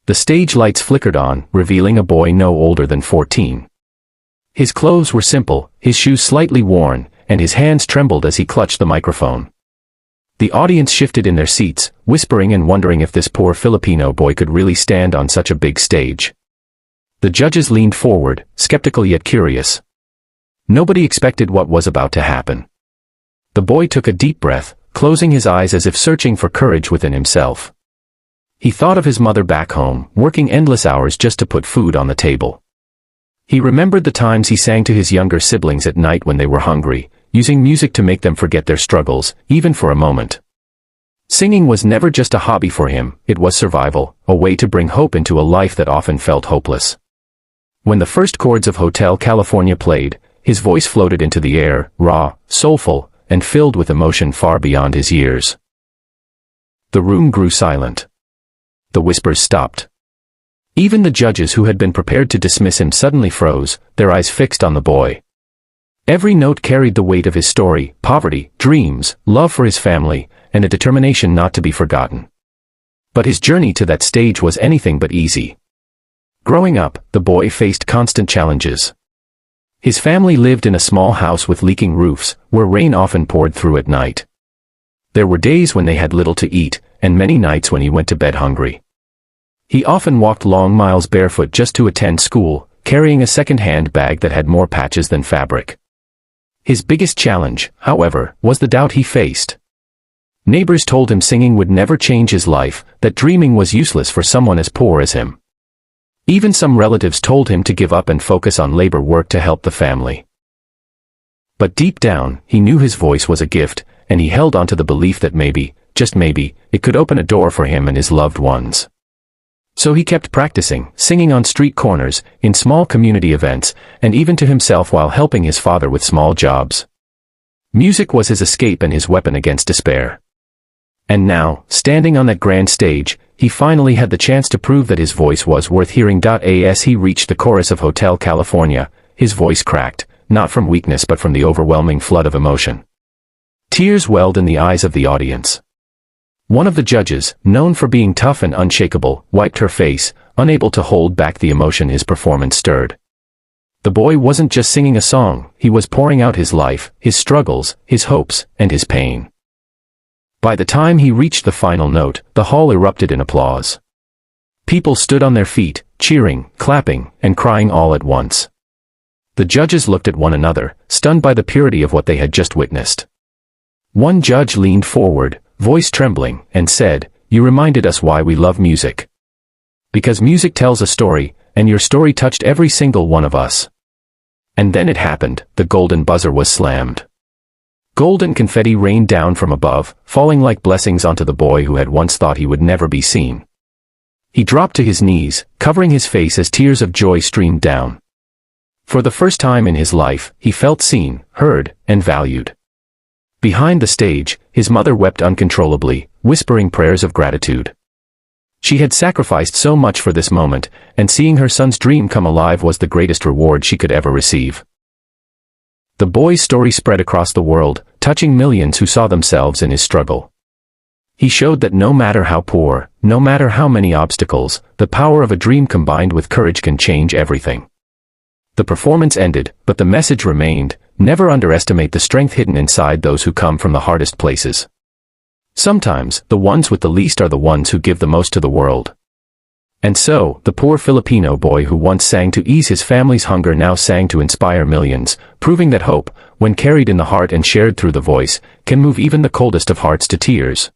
The stage lights flickered on, revealing a boy no older than 14. His clothes were simple, his shoes slightly worn, and his hands trembled as he clutched the microphone. The audience shifted in their seats, whispering and wondering if this poor Filipino boy could really stand on such a big stage. The judges leaned forward, skeptical yet curious. Nobody expected what was about to happen. The boy took a deep breath, closing his eyes as if searching for courage within himself. He thought of his mother back home, working endless hours just to put food on the table. He remembered the times he sang to his younger siblings at night when they were hungry, using music to make them forget their struggles, even for a moment. Singing was never just a hobby for him, it was survival, a way to bring hope into a life that often felt hopeless. When the first chords of Hotel California played, his voice floated into the air, raw, soulful, and filled with emotion far beyond his years. The room grew silent. The whispers stopped. Even the judges who had been prepared to dismiss him suddenly froze, their eyes fixed on the boy. Every note carried the weight of his story, poverty, dreams, love for his family, and a determination not to be forgotten. But his journey to that stage was anything but easy. Growing up, the boy faced constant challenges. His family lived in a small house with leaking roofs, where rain often poured through at night. There were days when they had little to eat, and many nights when he went to bed hungry. He often walked long miles barefoot just to attend school, carrying a second-hand bag that had more patches than fabric. His biggest challenge, however, was the doubt he faced. Neighbors told him singing would never change his life, that dreaming was useless for someone as poor as him. Even some relatives told him to give up and focus on labor work to help the family. But deep down, he knew his voice was a gift, and he held on to the belief that maybe, just maybe, it could open a door for him and his loved ones. So he kept practicing, singing on street corners, in small community events, and even to himself while helping his father with small jobs. Music was his escape and his weapon against despair. And now, standing on that grand stage, he finally had the chance to prove that his voice was worth hearing. As he reached the chorus of Hotel California, his voice cracked, not from weakness but from the overwhelming flood of emotion. Tears welled in the eyes of the audience. One of the judges, known for being tough and unshakable, wiped her face, unable to hold back the emotion his performance stirred. The boy wasn't just singing a song, he was pouring out his life, his struggles, his hopes, and his pain. By the time he reached the final note, the hall erupted in applause. People stood on their feet, cheering, clapping, and crying all at once. The judges looked at one another, stunned by the purity of what they had just witnessed. One judge leaned forward, voice trembling, and said, "You reminded us why we love music. Because music tells a story, and your story touched every single one of us." And then it happened, the golden buzzer was slammed. Golden confetti rained down from above, falling like blessings onto the boy who had once thought he would never be seen. He dropped to his knees, covering his face as tears of joy streamed down. For the first time in his life, he felt seen, heard, and valued. Behind the stage, his mother wept uncontrollably, whispering prayers of gratitude. She had sacrificed so much for this moment, and seeing her son's dream come alive was the greatest reward she could ever receive. The boy's story spread across the world, touching millions who saw themselves in his struggle. He showed that no matter how poor, no matter how many obstacles, the power of a dream combined with courage can change everything. The performance ended, but the message remained: never underestimate the strength hidden inside those who come from the hardest places. Sometimes, the ones with the least are the ones who give the most to the world. And so, the poor Filipino boy who once sang to ease his family's hunger now sang to inspire millions, proving that hope, when carried in the heart and shared through the voice, can move even the coldest of hearts to tears.